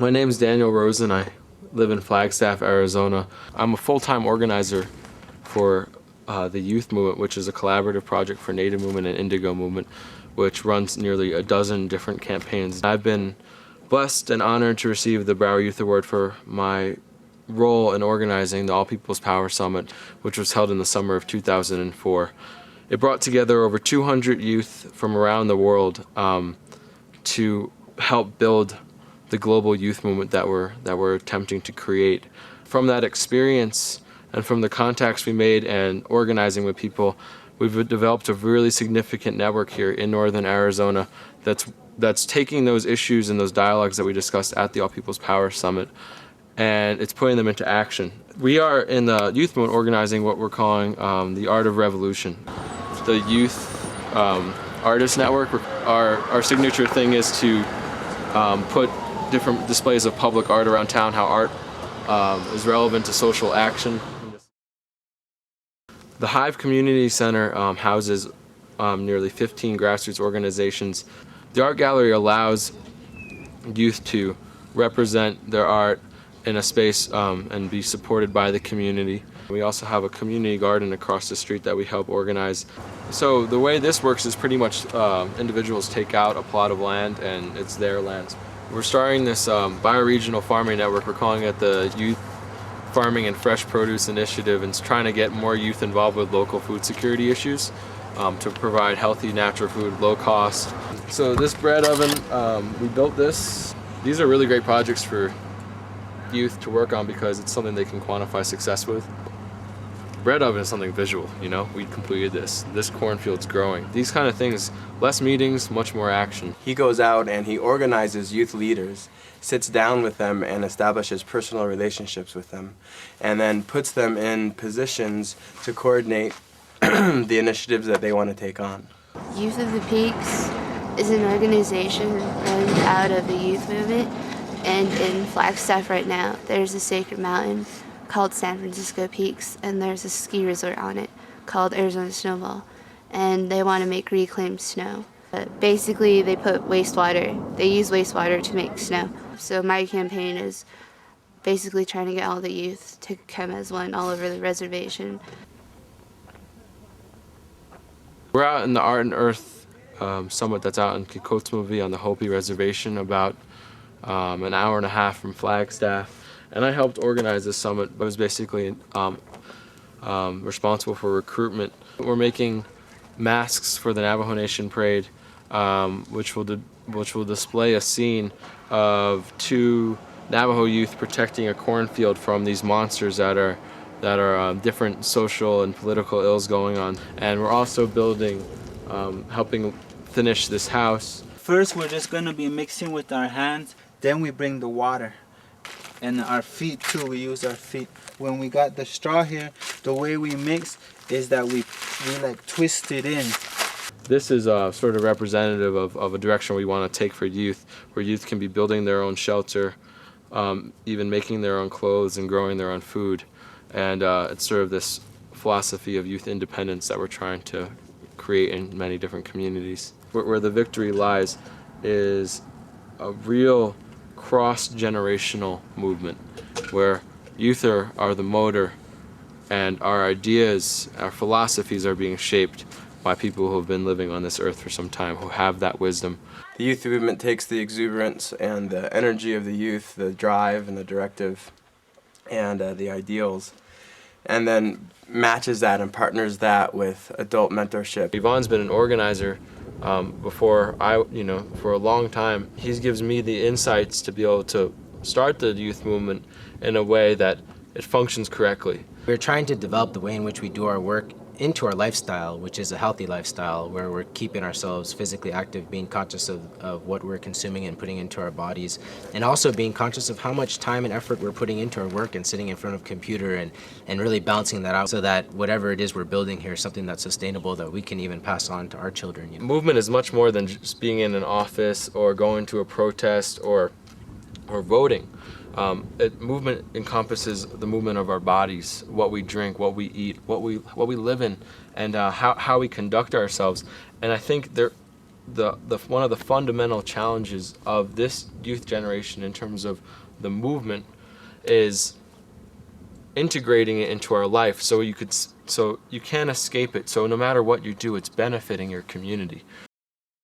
My name is Daniel Rosen. I live in Flagstaff, Arizona. I'm a full-time organizer for the Youth Movement, which is a collaborative project for Native Movement and Indigo Movement, which runs nearly a dozen different campaigns. I've been blessed and honored to receive the Broward Youth Award for my role in organizing the All People's Power Summit, which was held in the summer of 2004. It brought together over 200 youth from around the world to help build the global youth movement that we're attempting to create. From that experience and from the contacts we made and organizing with people, we've developed a really significant network here in northern Arizona that's taking those issues and those dialogues that we discussed at the All People's Power Summit, and it's putting them into action. We are in the youth movement organizing what we're calling the Art of Revolution. The Youth Artist Network, our signature thing is to put different displays of public art around town, how art is relevant to social action. The Hive Community Center houses nearly 15 grassroots organizations. The art gallery allows youth to represent their art in a space and be supported by the community. We also have a community garden across the street that we help organize. So the way this works is pretty much individuals take out a plot of land and it's their land. We're starting this bioregional farming network. We're calling it the Youth Farming and Fresh Produce Initiative, and it's trying to get more youth involved with local food security issues to provide healthy, natural food, low cost. So this bread oven, we built this. These are really great projects for youth to work on because it's something they can quantify success with. Bread oven is something visual, you know, we completed this. This cornfield's growing. These kind of things, less meetings, much more action. He goes out and he organizes youth leaders, sits down with them and establishes personal relationships with them, and then puts them in positions to coordinate the initiatives that they want to take on. Youth of the Peaks is an organization run out of the youth movement, and in Flagstaff right now there's a sacred mountain called San Francisco Peaks, and there's a ski resort on it called Arizona Snowbowl, and they want to make reclaimed snow. But basically they put wastewater, they use wastewater to make snow. So my campaign is basically trying to get all the youth to come as one all over the reservation. We're out in the Art and Earth Summit that's out in Kikotsmovie on the Hopi Reservation, about an hour and a half from Flagstaff. And I helped organize this summit. I was basically responsible for recruitment. We're making masks for the Navajo Nation Parade, which will display a scene of two Navajo youth protecting a cornfield from these monsters that are different social and political ills going on. And we're also building, helping finish this house. First, we're just going to be mixing with our hands. Then we bring the water. And our feet too, we use our feet. When we got the straw here, the way we mix is that we like twist it in. This is sort of representative of a direction we want to take for youth, where youth can be building their own shelter, even making their own clothes and growing their own food. And it's sort of this philosophy of youth independence that we're trying to create in many different communities. Where the victory lies is a real cross-generational movement where youth are the motor, and our ideas, our philosophies are being shaped by people who have been living on this earth for some time, who have that wisdom. The youth movement takes the exuberance and the energy of the youth, the drive and the directive and the ideals, and then matches that and partners that with adult mentorship. Yvonne's been an organizer for a long time. He gives me the insights to be able to start the youth movement in a way that it functions correctly. We're trying to develop the way in which we do our work into our lifestyle, which is a healthy lifestyle where we're keeping ourselves physically active, being conscious of what we're consuming and putting into our bodies, and also being conscious of how much time and effort we're putting into our work and sitting in front of a computer and really balancing that out so that whatever it is we're building here is something that's sustainable that we can even pass on to our children. You know? Movement is much more than just being in an office or going to a protest or voting. Movement encompasses the movement of our bodies, what we drink, what we eat, what we live in, and how we conduct ourselves. And I think one of the fundamental challenges of this youth generation in terms of the movement is integrating it into our life, so you can't escape it. So no matter what you do, it's benefiting your community.